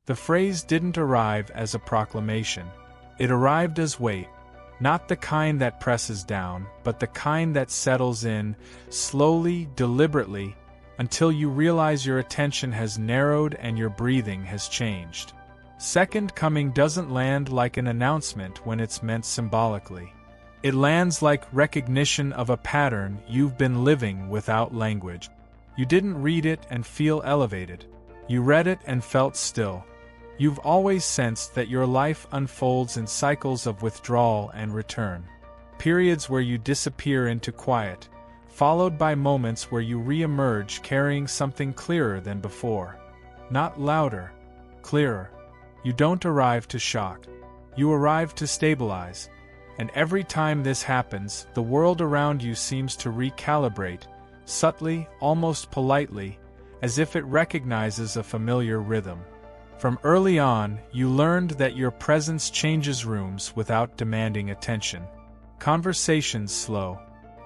The phrase didn't arrive as a proclamation. It arrived as weight, not the kind that presses down, but the kind that settles in, slowly, deliberately, until you realize your attention has narrowed and your breathing has changed. Second coming doesn't land like an announcement when it's meant symbolically. It lands like recognition of a pattern you've been living without language. You didn't read it and feel elevated. You read it and felt still. You've always sensed that your life unfolds in cycles of withdrawal and return. Periods where you disappear into quiet, followed by moments where you re-emerge carrying something clearer than before. Not louder, clearer. You don't arrive to shock. You arrive to stabilize. And every time this happens, the world around you seems to recalibrate, subtly, almost politely, as if it recognizes a familiar rhythm. From early on, you learned that your presence changes rooms without demanding attention. Conversations slow.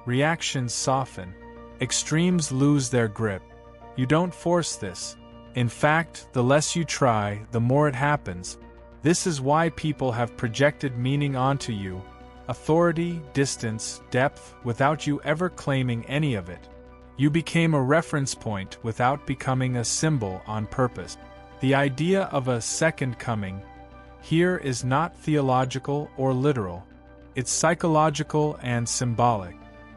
Reactions soften. Extremes lose their grip. You don't force this. In fact, the less you try, the more it happens. This is why people have projected meaning onto you, authority, distance, depth, without you ever claiming any of it. You became a reference point without becoming a symbol on purpose. The idea of a second coming here is not theological or literal. It's psychological and symbolic.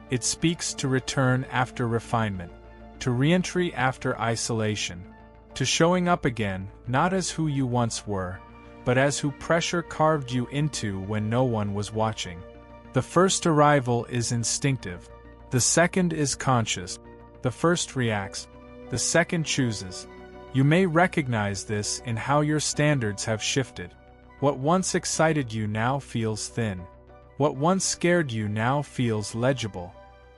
It speaks to return after refinement, to reentry after isolation, to showing up again, not as who you once were, but as who pressure carved you into when no one was watching. The first arrival is instinctive. The second is conscious. The first reacts. The second chooses. You may recognize this in how your standards have shifted. What once excited you now feels thin. What once scared you now feels legible.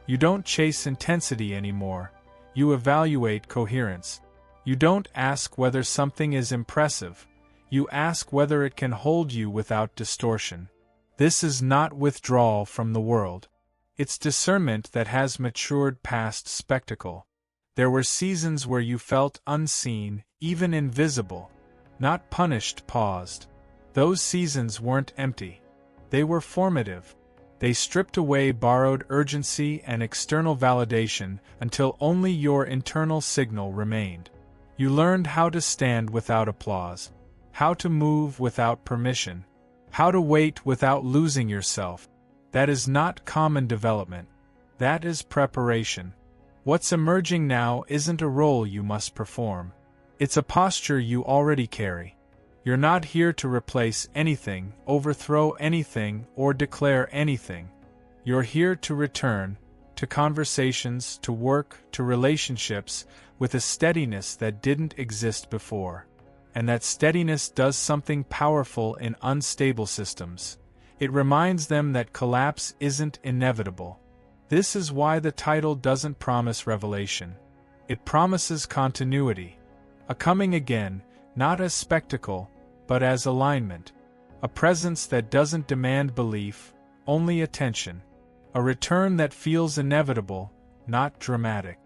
You don't chase intensity anymore. You evaluate coherence. You don't ask whether something is impressive. You ask whether it can hold you without distortion. This is not withdrawal from the world. It's discernment that has matured past spectacle. There were seasons where you felt unseen, even invisible, not punished, paused. Those seasons weren't empty. They were formative. They stripped away borrowed urgency and external validation until only your internal signal remained. You learned how to stand without applause, how to move without permission, how to wait without losing yourself. That is not common development. That is preparation. What's emerging now isn't a role you must perform. It's a posture you already carry. You're not here to replace anything, overthrow anything, or declare anything. You're here to return, to conversations, to work, to relationships, with a steadiness that didn't exist before. And that steadiness does something powerful in unstable systems. It reminds them that collapse isn't inevitable. This is why the title doesn't promise revelation. It promises continuity. A coming again, not as spectacle, but as alignment. A presence that doesn't demand belief, only attention. A return that feels inevitable, not dramatic.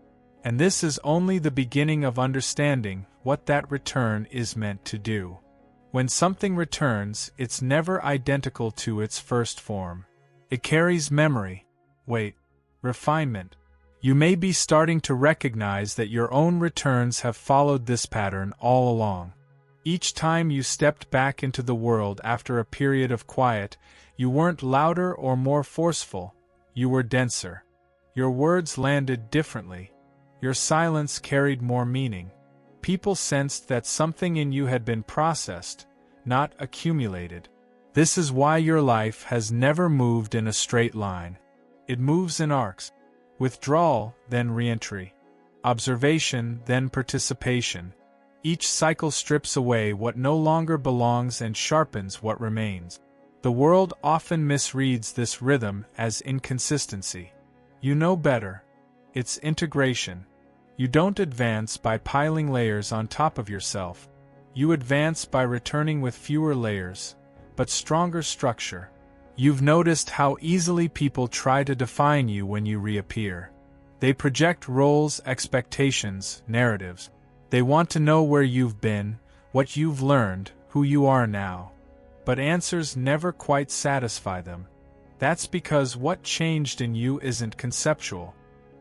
And this is only the beginning of understanding what that return is meant to do. When something returns, it's never identical to its first form. It carries memory, weight, refinement. You may be starting to recognize that your own returns have followed this pattern all along. Each time you stepped back into the world after a period of quiet, you weren't louder or more forceful, you were denser. Your words landed differently. Your silence carried more meaning. People sensed that something in you had been processed, not accumulated. This is why your life has never moved in a straight line. It moves in arcs. Withdrawal, then reentry. Observation, then participation. Each cycle strips away what no longer belongs and sharpens what remains. The world often misreads this rhythm as inconsistency. You know better. It's integration. You don't advance by piling layers on top of yourself. You advance by returning with fewer layers, but stronger structure. You've noticed how easily people try to define you when you reappear. They project roles, expectations, narratives. They want to know where you've been, what you've learned, who you are now. But answers never quite satisfy them. That's because what changed in you isn't conceptual.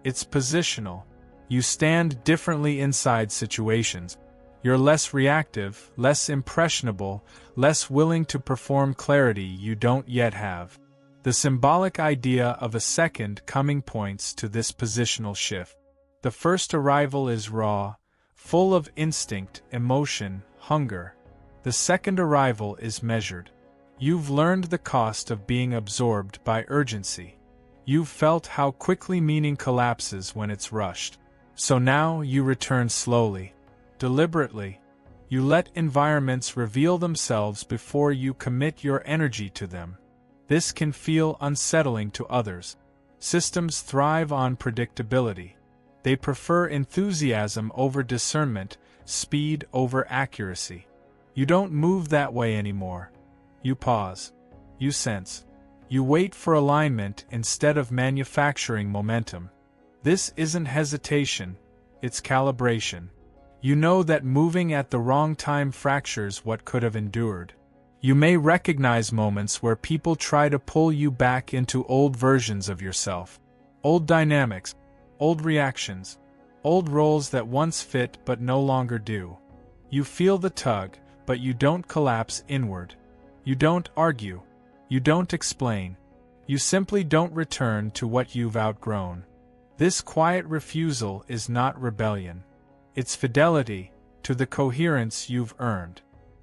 It's positional. You stand differently inside situations. You're less reactive, less impressionable, less willing to perform clarity you don't yet have. The symbolic idea of a second coming points to this positional shift. The first arrival is raw, full of instinct, emotion, hunger. The second arrival is measured. You've learned the cost of being absorbed by urgency. You've felt how quickly meaning collapses when it's rushed. So now you return slowly, deliberately. You let environments reveal themselves before you commit your energy to them. This can feel unsettling to others. Systems thrive on predictability. They prefer enthusiasm over discernment, speed over accuracy. You don't move that way anymore. You pause. You sense. You wait for alignment instead of manufacturing momentum. This isn't hesitation, it's calibration. You know that moving at the wrong time fractures what could have endured. You may recognize moments where people try to pull you back into old versions of yourself. Old dynamics, old reactions, old roles that once fit but no longer do. You feel the tug, but you don't collapse inward. You don't argue. You don't explain. You simply don't return to what you've outgrown. This quiet refusal is not rebellion. It's fidelity to the coherence you've earned.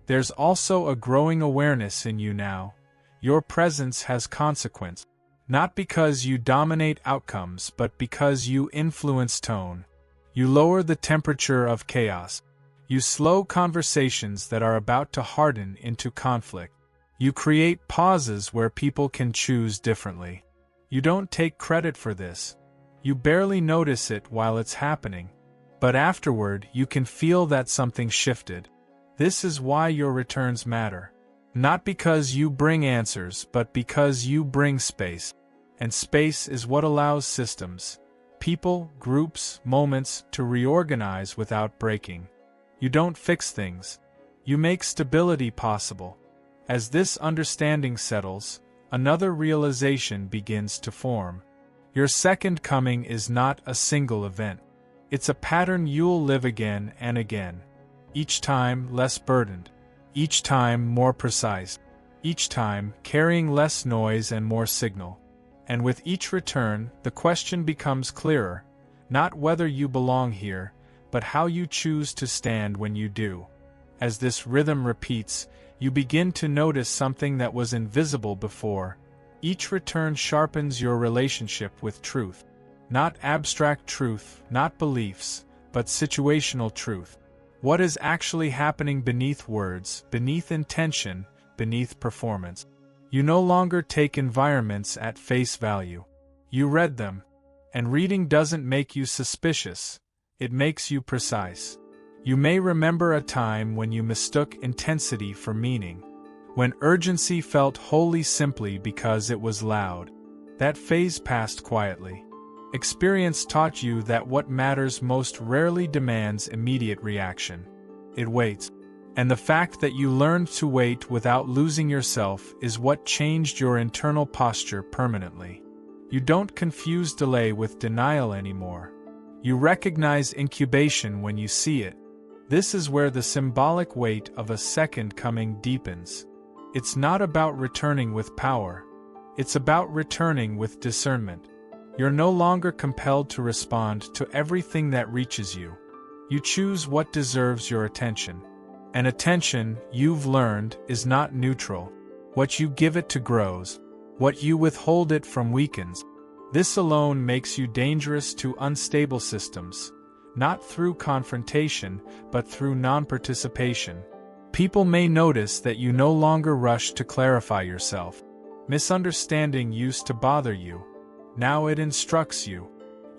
There's also a growing awareness in you now. Your presence has consequence, not because you dominate outcomes but because you influence tone. You lower the temperature of chaos. You slow conversations that are about to harden into conflict. You create pauses where people can choose differently. You don't take credit for this. You barely notice it while it's happening. But afterward, you can feel that something shifted. This is why your returns matter. Not because you bring answers, but because you bring space. And space is what allows systems, people, groups, moments to reorganize without breaking. You don't fix things. You make stability possible. As this understanding settles, another realization begins to form. Your second coming is not a single event. It's a pattern you'll live again and again. Each time less burdened. Each time more precise. Each time carrying less noise and more signal. And with each return, the question becomes clearer. Not whether you belong here, but how you choose to stand when you do. As this rhythm repeats, you begin to notice something that was invisible before. Each return sharpens your relationship with truth. Not abstract truth, not beliefs, but situational truth. What is actually happening beneath words, beneath intention, beneath performance? You no longer take environments at face value. You read them. And reading doesn't make you suspicious. It makes you precise. You may remember a time when you mistook intensity for meaning. When urgency felt wholly simply because it was loud. That phase passed quietly. Experience taught you that what matters most rarely demands immediate reaction. It waits. And the fact that you learned to wait without losing yourself is what changed your internal posture permanently. You don't confuse delay with denial anymore. You recognize incubation when you see it. This is where the symbolic weight of a second coming deepens. It's not about returning with power. It's about returning with discernment. You're no longer compelled to respond to everything that reaches you. You choose what deserves your attention. And attention, you've learned, is not neutral. What you give it to grows. What you withhold it from weakens. This alone makes you dangerous to unstable systems, not through confrontation, but through non-participation. People may notice that you no longer rush to clarify yourself. Misunderstanding used to bother you. Now it instructs you.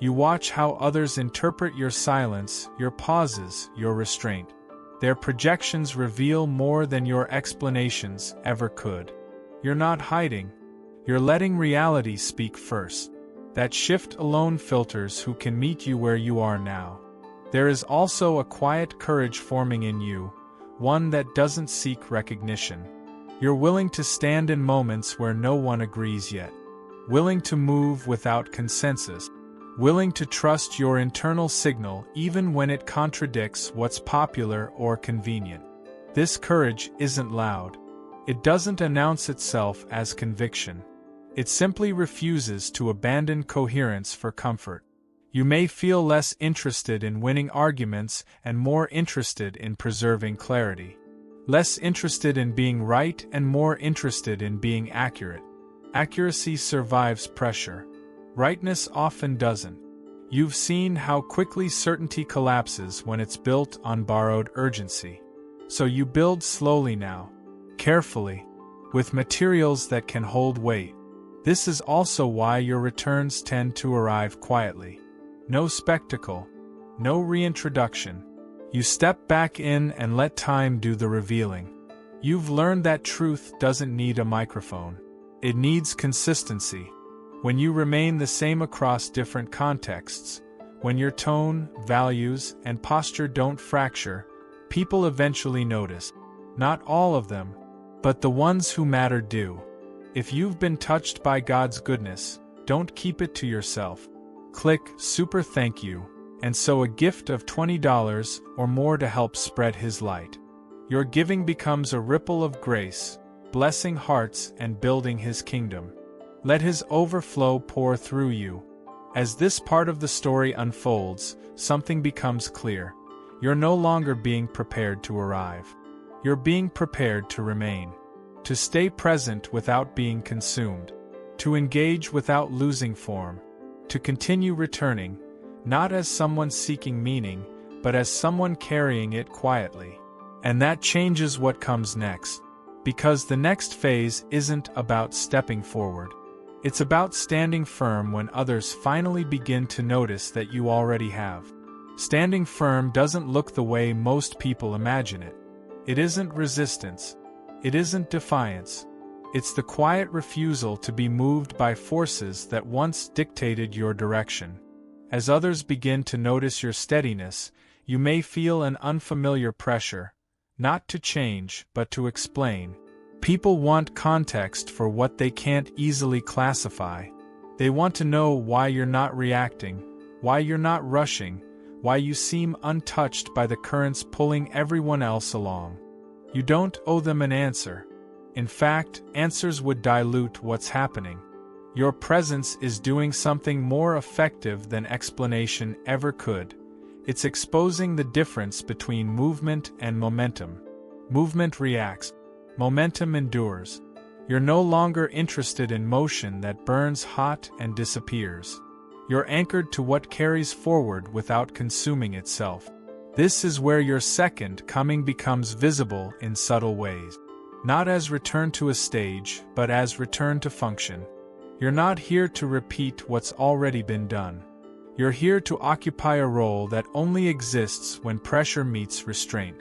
You watch how others interpret your silence, your pauses, your restraint. Their projections reveal more than your explanations ever could. You're not hiding. You're letting reality speak first. That shift alone filters who can meet you where you are now. There is also a quiet courage forming in you, one that doesn't seek recognition. You're willing to stand in moments where no one agrees yet. Willing to move without consensus. Willing to trust your internal signal even when it contradicts what's popular or convenient. This courage isn't loud. It doesn't announce itself as conviction. It simply refuses to abandon coherence for comfort. You may feel less interested in winning arguments and more interested in preserving clarity. Less interested in being right and more interested in being accurate. Accuracy survives pressure. Rightness often doesn't. You've seen how quickly certainty collapses when it's built on borrowed urgency. So you build slowly now, carefully, with materials that can hold weight. This is also why your returns tend to arrive quietly. No spectacle, no reintroduction. You step back in and let time do the revealing. You've learned that truth doesn't need a microphone. It needs consistency. When you remain the same across different contexts, when your tone, values, and posture don't fracture, people eventually notice. Not all of them, but the ones who matter do. If you've been touched by God's goodness, don't keep it to yourself. Click Super Thank You, and sow a gift of $20 or more to help spread His light. Your giving becomes a ripple of grace, blessing hearts and building His kingdom. Let His overflow pour through you. As this part of the story unfolds, something becomes clear. You're no longer being prepared to arrive. You're being prepared to remain. To stay present without being consumed. To engage without losing form. To continue returning, not as someone seeking meaning, but as someone carrying it quietly. And that changes what comes next. Because the next phase isn't about stepping forward. It's about standing firm when others finally begin to notice that you already have. Standing firm doesn't look the way most people imagine it. It isn't resistance. It isn't defiance. It's the quiet refusal to be moved by forces that once dictated your direction. As others begin to notice your steadiness, you may feel an unfamiliar pressure, not to change but to explain. People want context for what they can't easily classify. They want to know why you're not reacting, why you're not rushing, why you seem untouched by the currents pulling everyone else along. You don't owe them an answer. In fact, answers would dilute what's happening. Your presence is doing something more effective than explanation ever could. It's exposing the difference between movement and momentum. Movement reacts. Momentum endures. You're no longer interested in motion that burns hot and disappears. You're anchored to what carries forward without consuming itself. This is where your second coming becomes visible in subtle ways. Not as return to a stage, but as return to function. You're not here to repeat what's already been done. You're here to occupy a role that only exists when pressure meets restraint.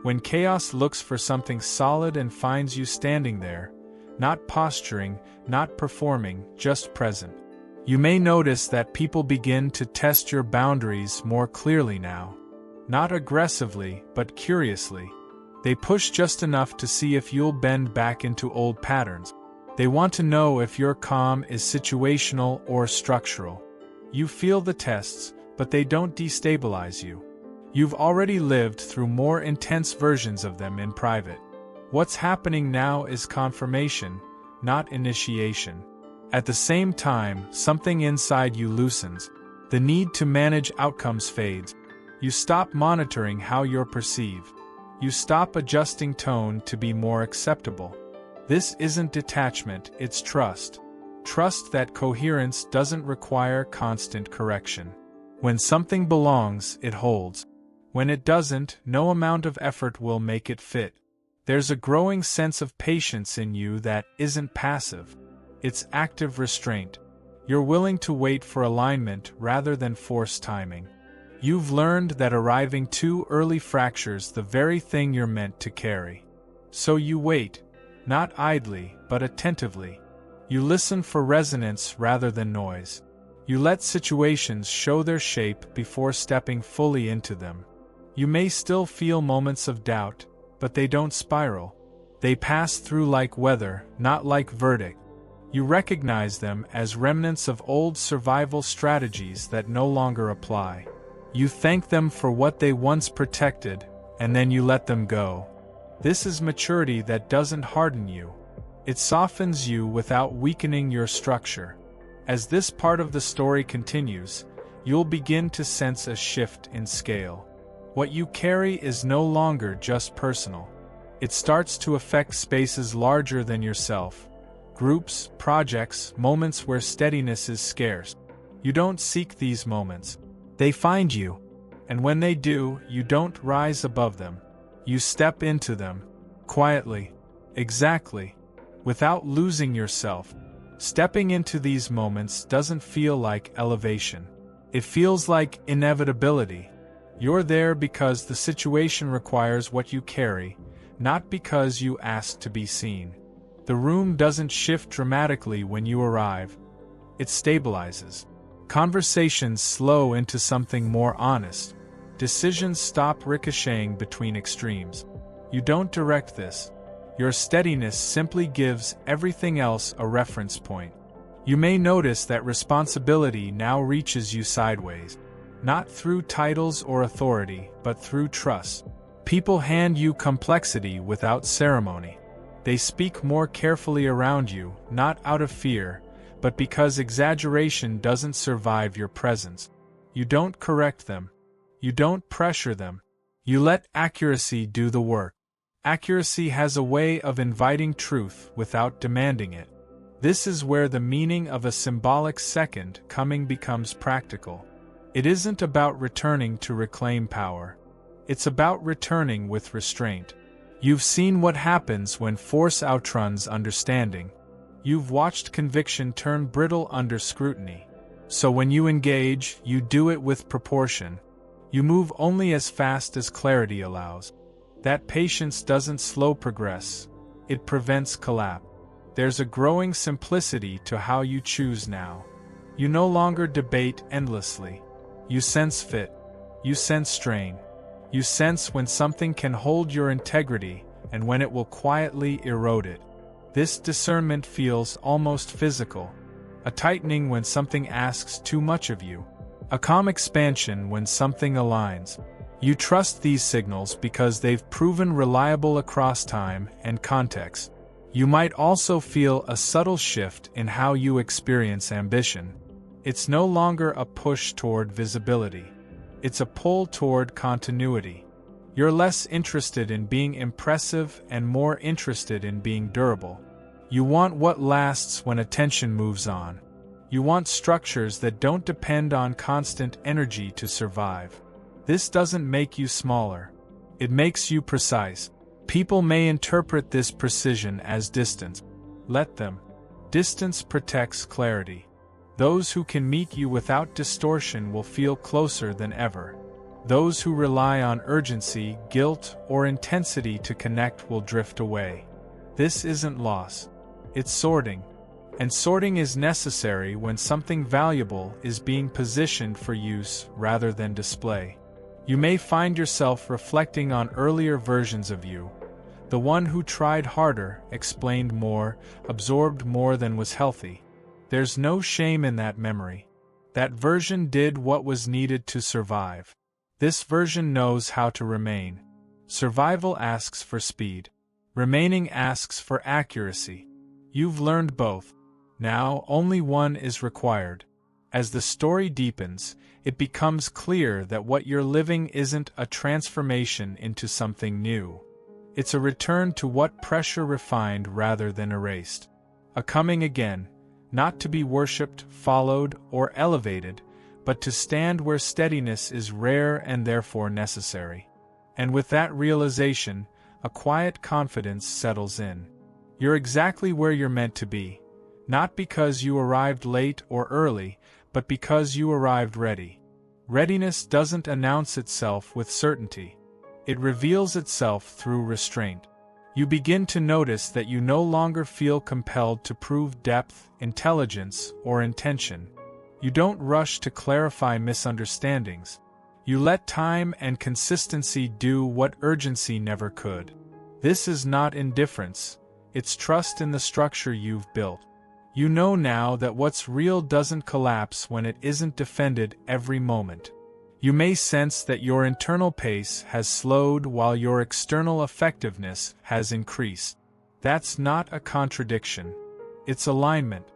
When chaos looks for something solid and finds you standing there, not posturing, not performing, just present. You may notice that people begin to test your boundaries more clearly now. Not aggressively, but curiously. They push just enough to see if you'll bend back into old patterns. They want to know if your calm is situational or structural. You feel the tests, but they don't destabilize you. You've already lived through more intense versions of them in private. What's happening now is confirmation, not initiation. At the same time, something inside you loosens. The need to manage outcomes fades. You stop monitoring how you're perceived. You stop adjusting tone to be more acceptable. This isn't detachment, it's trust. Trust that coherence doesn't require constant correction. When something belongs, it holds. When it doesn't, no amount of effort will make it fit. There's a growing sense of patience in you that isn't passive. It's active restraint. You're willing to wait for alignment rather than force timing. You've learned that arriving too early fractures the very thing you're meant to carry. So you wait, not idly, but attentively. You listen for resonance rather than noise. You let situations show their shape before stepping fully into them. You may still feel moments of doubt, but they don't spiral. They pass through like weather, not like verdict. You recognize them as remnants of old survival strategies that no longer apply. You thank them for what they once protected, and then you let them go. This is maturity that doesn't harden you. It softens you without weakening your structure. As this part of the story continues, you'll begin to sense a shift in scale. What you carry is no longer just personal. It starts to affect spaces larger than yourself. Groups, projects, moments where steadiness is scarce. You don't seek these moments. They find you. And when they do, you don't rise above them. You step into them. Quietly. Exactly. Without losing yourself. Stepping into these moments doesn't feel like elevation. It feels like inevitability. You're there because the situation requires what you carry, not because you asked to be seen. The room doesn't shift dramatically when you arrive. It stabilizes. Conversations slow into something more honest. Decisions stop ricocheting between extremes. You don't direct this. Your steadiness simply gives everything else a reference point. You may notice that responsibility now reaches you sideways. Not through titles or authority, but through trust. People hand you complexity without ceremony. They speak more carefully around you, not out of fear, but because exaggeration doesn't survive your presence. You don't correct them. You don't pressure them. You let accuracy do the work. Accuracy has a way of inviting truth without demanding it. This is where the meaning of a symbolic second coming becomes practical. It isn't about returning to reclaim power. It's about returning with restraint. You've seen what happens when force outruns understanding. You've watched conviction turn brittle under scrutiny. So when you engage, you do it with proportion. You move only as fast as clarity allows. That patience doesn't slow progress. It prevents collapse. There's a growing simplicity to how you choose now. You no longer debate endlessly. You sense fit. You sense strain. You sense when something can hold your integrity and when it will quietly erode it. This discernment feels almost physical. A tightening when something asks too much of you. A calm expansion when something aligns. You trust these signals because they've proven reliable across time and context. You might also feel a subtle shift in how you experience ambition. It's no longer a push toward visibility. It's a pull toward continuity. You're less interested in being impressive and more interested in being durable. You want what lasts when attention moves on. You want structures that don't depend on constant energy to survive. This doesn't make you smaller. It makes you precise. People may interpret this precision as distance. Let them. Distance protects clarity. Those who can meet you without distortion will feel closer than ever. Those who rely on urgency, guilt, or intensity to connect will drift away. This isn't loss. It's sorting. And sorting is necessary when something valuable is being positioned for use rather than display. You may find yourself reflecting on earlier versions of you. The one who tried harder, explained more, absorbed more than was healthy. There's no shame in that memory. That version did what was needed to survive. This version knows how to remain. Survival asks for speed. Remaining asks for accuracy. You've learned both. Now only one is required. As the story deepens, it becomes clear that what you're living isn't a transformation into something new. It's a return to what pressure refined rather than erased. A coming again, not to be worshipped, followed, or elevated, but to stand where steadiness is rare and therefore necessary. And with that realization, a quiet confidence settles in. You're exactly where you're meant to be, not because you arrived late or early, but because you arrived ready. Readiness doesn't announce itself with certainty. It reveals itself through restraint. You begin to notice that you no longer feel compelled to prove depth, intelligence, or intention. You don't rush to clarify misunderstandings. You let time and consistency do what urgency never could. This is not indifference, it's trust in the structure you've built. You know now that what's real doesn't collapse when it isn't defended every moment. You may sense that your internal pace has slowed while your external effectiveness has increased. That's not a contradiction. It's alignment.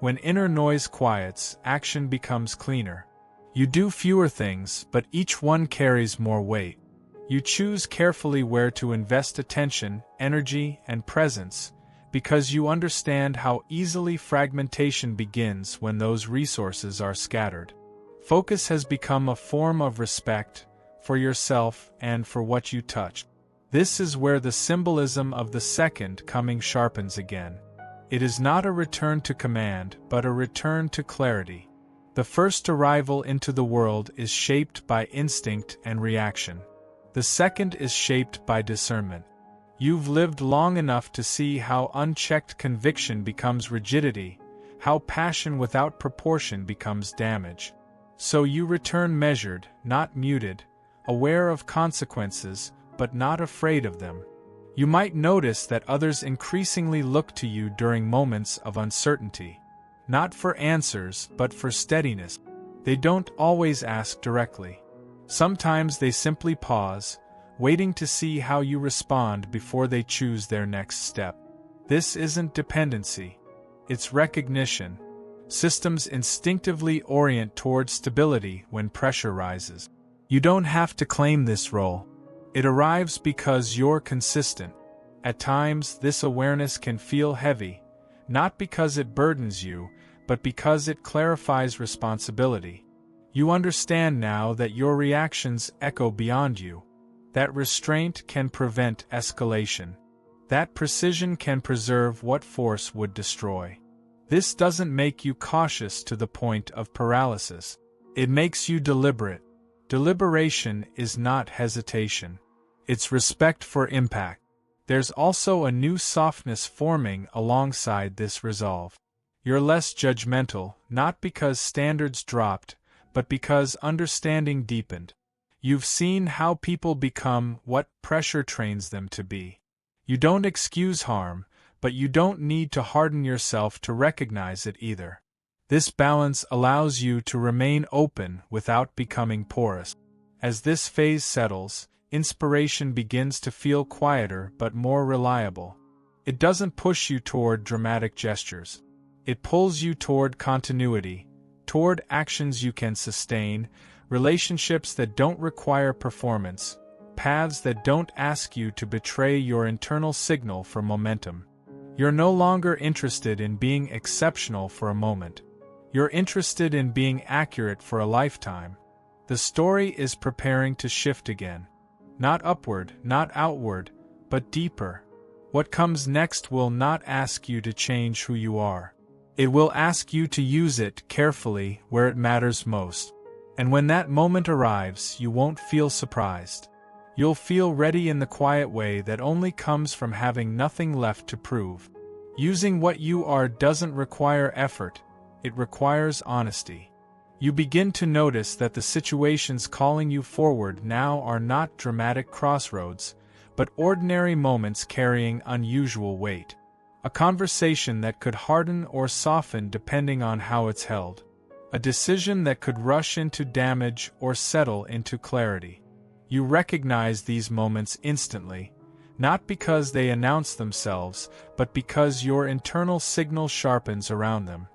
When inner noise quiets, action becomes cleaner. You do fewer things, but each one carries more weight. You choose carefully where to invest attention, energy, and presence, because you understand how easily fragmentation begins when those resources are scattered. Focus has become a form of respect for yourself and for what you touch. This is where the symbolism of the second coming sharpens again. It is not a return to command, but a return to clarity. The first arrival into the world is shaped by instinct and reaction. The second is shaped by discernment. You've lived long enough to see how unchecked conviction becomes rigidity, how passion without proportion becomes damage. So you return measured, not muted, aware of consequences, but not afraid of them. You might notice that others increasingly look to you during moments of uncertainty, not for answers, but for steadiness. They don't always ask directly. Sometimes they simply pause, waiting to see how you respond before they choose their next step. This isn't dependency. It's recognition. Systems instinctively orient toward stability when pressure rises. You don't have to claim this role. It arrives because you're consistent. At times, this awareness can feel heavy, not because it burdens you, but because it clarifies responsibility. You understand now that your reactions echo beyond you. That restraint can prevent escalation. That precision can preserve what force would destroy. This doesn't make you cautious to the point of paralysis. It makes you deliberate. Deliberation is not hesitation. It's respect for impact. There's also a new softness forming alongside this resolve. You're less judgmental, not because standards dropped, but because understanding deepened. You've seen how people become what pressure trains them to be. You don't excuse harm, but you don't need to harden yourself to recognize it either. This balance allows you to remain open without becoming porous. As this phase settles, inspiration begins to feel quieter but more reliable. It doesn't push you toward dramatic gestures. It pulls you toward continuity, toward actions you can sustain, relationships that don't require performance, paths that don't ask you to betray your internal signal for momentum. You're no longer interested in being exceptional for a moment. You're interested in being accurate for a lifetime. The story is preparing to shift again. Not upward, not outward, but deeper. What comes next will not ask you to change who you are. It will ask you to use it carefully where it matters most. And when that moment arrives, you won't feel surprised. You'll feel ready in the quiet way that only comes from having nothing left to prove. Using what you are doesn't require effort, it requires honesty. You begin to notice that the situations calling you forward now are not dramatic crossroads, but ordinary moments carrying unusual weight. A conversation that could harden or soften depending on how it's held. A decision that could rush into damage or settle into clarity. You recognize these moments instantly, not because they announce themselves, but because your internal signal sharpens around them.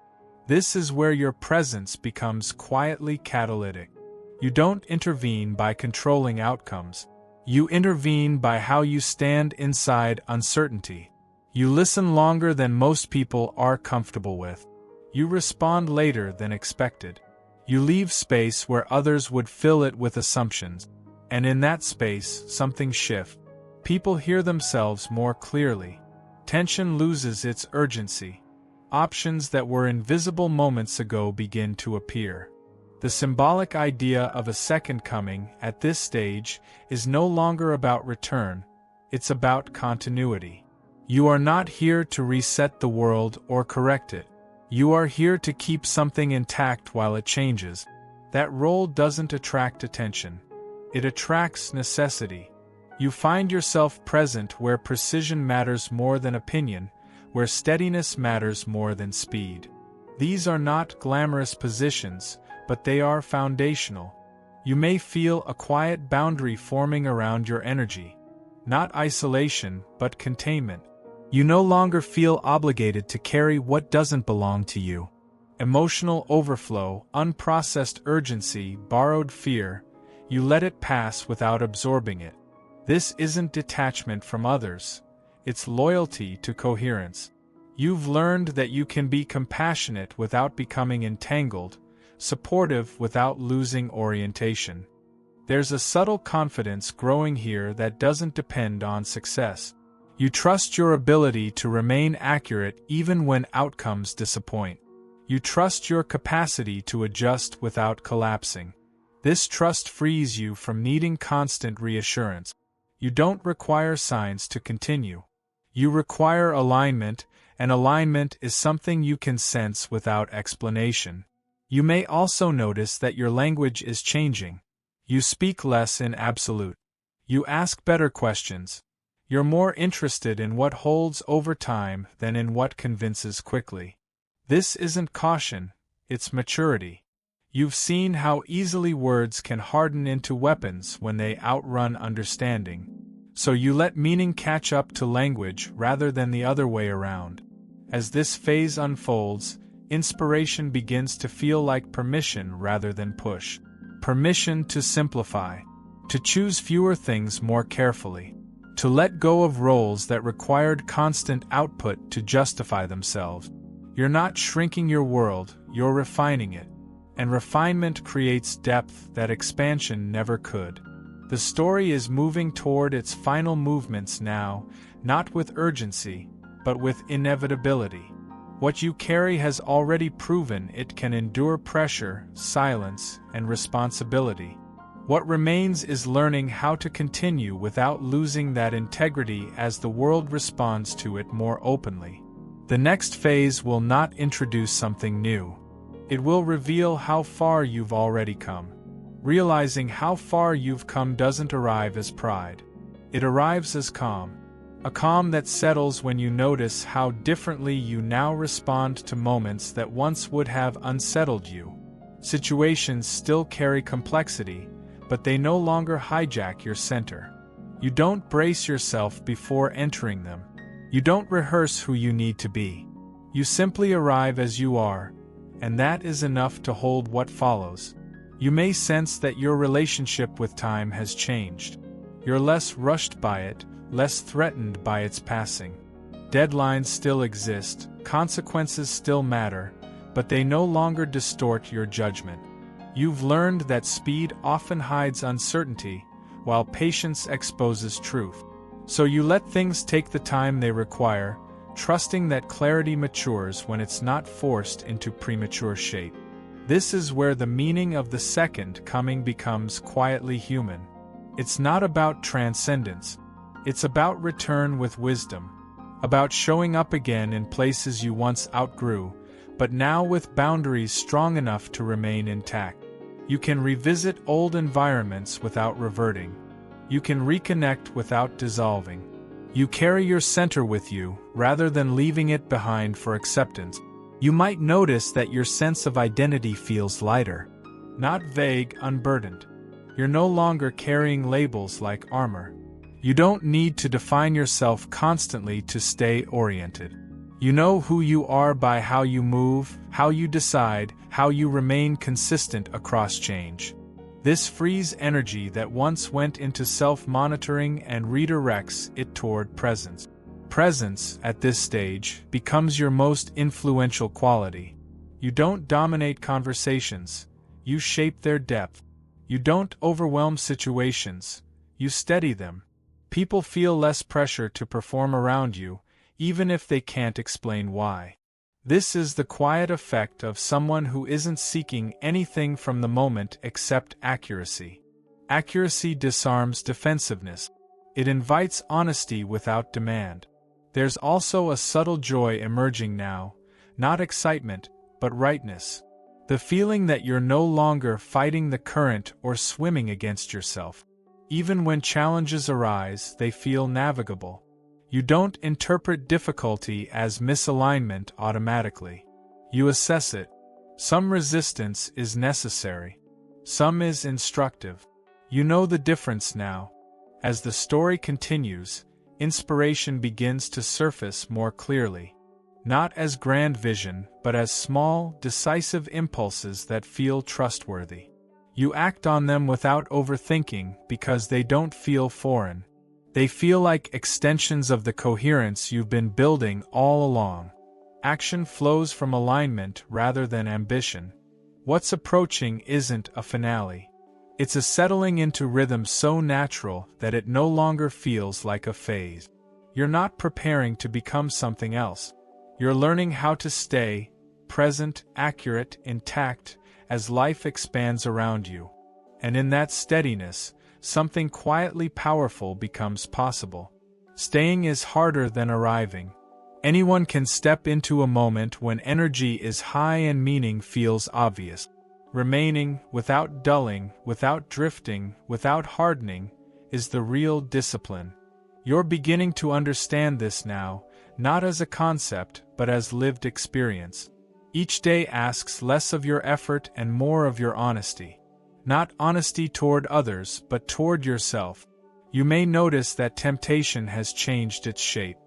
This is where your presence becomes quietly catalytic. You don't intervene by controlling outcomes. You intervene by how you stand inside uncertainty. You listen longer than most people are comfortable with. You respond later than expected. You leave space where others would fill it with assumptions. And in that space, something shifts. People hear themselves more clearly. Tension loses its urgency. Options that were invisible moments ago begin to appear. The symbolic idea of a second coming, at this stage, is no longer about return. It's about continuity. You are not here to reset the world or correct it. You are here to keep something intact while it changes. That role doesn't attract attention. It attracts necessity. You find yourself present where precision matters more than opinion, where steadiness matters more than speed. These are not glamorous positions, but they are foundational. You may feel a quiet boundary forming around your energy. Not isolation, but containment. You no longer feel obligated to carry what doesn't belong to you. Emotional overflow, unprocessed urgency, borrowed fear, you let it pass without absorbing it. This isn't detachment from others, it's loyalty to coherence. You've learned that you can be compassionate without becoming entangled, supportive without losing orientation. There's a subtle confidence growing here that doesn't depend on success. You trust your ability to remain accurate even when outcomes disappoint. You trust your capacity to adjust without collapsing. This trust frees you from needing constant reassurance. You don't require signs to continue. You require alignment, and alignment is something you can sense without explanation. You may also notice that your language is changing. You speak less in absolute. You ask better questions. You're more interested in what holds over time than in what convinces quickly. This isn't caution, it's maturity. You've seen how easily words can harden into weapons when they outrun understanding. So you let meaning catch up to language rather than the other way around. As this phase unfolds, inspiration begins to feel like permission rather than push. Permission to simplify, to choose fewer things more carefully, to let go of roles that required constant output to justify themselves. You're not shrinking your world, you're refining it. And refinement creates depth that expansion never could. The story is moving toward its final movements now, not with urgency, but with inevitability. What you carry has already proven it can endure pressure, silence, and responsibility. What remains is learning how to continue without losing that integrity as the world responds to it more openly. The next phase will not introduce something new. It will reveal how far you've already come. Realizing how far you've come doesn't arrive as pride. It arrives as calm. A calm that settles when you notice how differently you now respond to moments that once would have unsettled you. Situations still carry complexity, but they no longer hijack your center. You don't brace yourself before entering them. You don't rehearse who you need to be. You simply arrive as you are, and that is enough to hold what follows. You may sense that your relationship with time has changed. You're less rushed by it, less threatened by its passing. Deadlines still exist, consequences still matter, but they no longer distort your judgment. You've learned that speed often hides uncertainty, while patience exposes truth. So you let things take the time they require, trusting that clarity matures when it's not forced into premature shape. This is where the meaning of the second coming becomes quietly human. It's not about transcendence. It's about return with wisdom, about showing up again in places you once outgrew, but now with boundaries strong enough to remain intact. You can revisit old environments without reverting. You can reconnect without dissolving. You carry your center with you, rather than leaving it behind for acceptance. You might notice that your sense of identity feels lighter. Not vague, unburdened. You're no longer carrying labels like armor. You don't need to define yourself constantly to stay oriented. You know who you are by how you move, how you decide, how you remain consistent across change. This frees energy that once went into self-monitoring and redirects it toward presence. Presence, at this stage, becomes your most influential quality. You don't dominate conversations, you shape their depth. You don't overwhelm situations, you steady them. People feel less pressure to perform around you, even if they can't explain why. This is the quiet effect of someone who isn't seeking anything from the moment except accuracy. Accuracy disarms defensiveness. It invites honesty without demand. There's also a subtle joy emerging now, not excitement, but rightness. The feeling that you're no longer fighting the current or swimming against yourself. Even when challenges arise, they feel navigable. You don't interpret difficulty as misalignment automatically. You assess it. Some resistance is necessary. Some is instructive. You know the difference now. As the story continues, inspiration begins to surface more clearly. Not as grand vision, but as small, decisive impulses that feel trustworthy. You act on them without overthinking because they don't feel foreign. They feel like extensions of the coherence you've been building all along. Action flows from alignment rather than ambition. What's approaching isn't a finale. It's a settling into rhythm so natural that it no longer feels like a phase. You're not preparing to become something else. You're learning how to stay present, accurate, intact, as life expands around you. And in that steadiness, something quietly powerful becomes possible. Staying is harder than arriving. Anyone can step into a moment when energy is high and meaning feels obvious. Remaining, without dulling, without drifting, without hardening, is the real discipline. You're beginning to understand this now, not as a concept, but as lived experience. Each day asks less of your effort and more of your honesty. Not honesty toward others, but toward yourself. You may notice that temptation has changed its shape.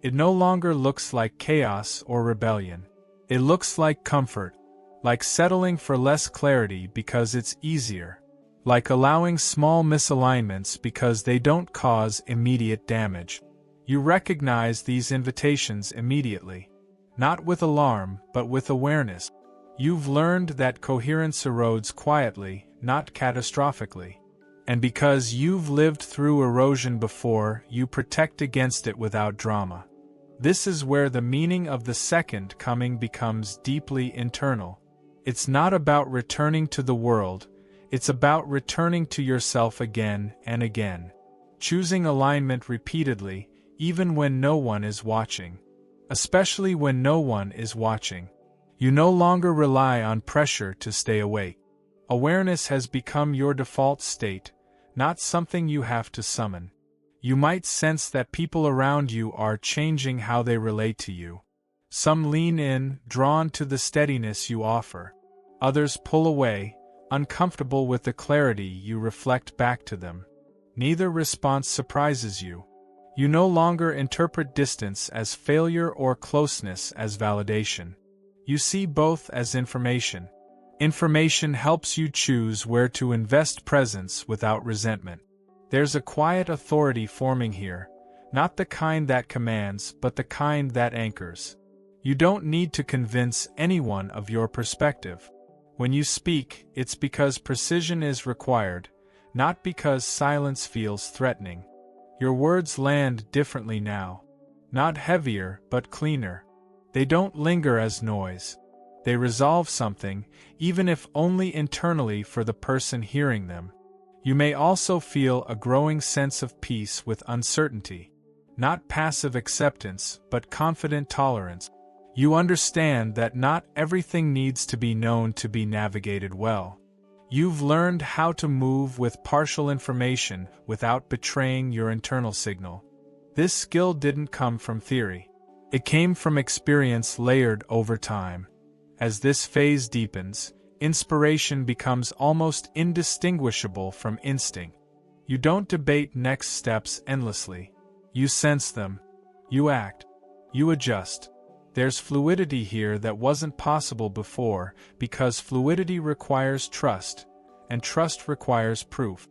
It no longer looks like chaos or rebellion. It looks like comfort, like settling for less clarity because it's easier, like allowing small misalignments because they don't cause immediate damage. You recognize these invitations immediately. Not with alarm, but with awareness. You've learned that coherence erodes quietly, not catastrophically. And because you've lived through erosion before, you protect against it without drama. This is where the meaning of the second coming becomes deeply internal. It's not about returning to the world, it's about returning to yourself again and again. Choosing alignment repeatedly, even when no one is watching. Especially when no one is watching. You no longer rely on pressure to stay awake. Awareness has become your default state, not something you have to summon. You might sense that people around you are changing how they relate to you. Some lean in, drawn to the steadiness you offer. Others pull away, uncomfortable with the clarity you reflect back to them. Neither response surprises you. You no longer interpret distance as failure or closeness as validation. You see both as information. Information helps you choose where to invest presence without resentment. There's a quiet authority forming here, not the kind that commands, but the kind that anchors. You don't need to convince anyone of your perspective. When you speak, it's because precision is required, not because silence feels threatening. Your words land differently now. Not heavier, but cleaner. They don't linger as noise. They resolve something, even if only internally for the person hearing them. You may also feel a growing sense of peace with uncertainty. Not passive acceptance, but confident tolerance. You understand that not everything needs to be known to be navigated well. You've learned how to move with partial information without betraying your internal signal. This skill didn't come from theory. It came from experience layered over time. As this phase deepens, inspiration becomes almost indistinguishable from instinct. You don't debate next steps endlessly. You sense them. You act. You adjust. There's fluidity here that wasn't possible before, because fluidity requires trust, and trust requires proof.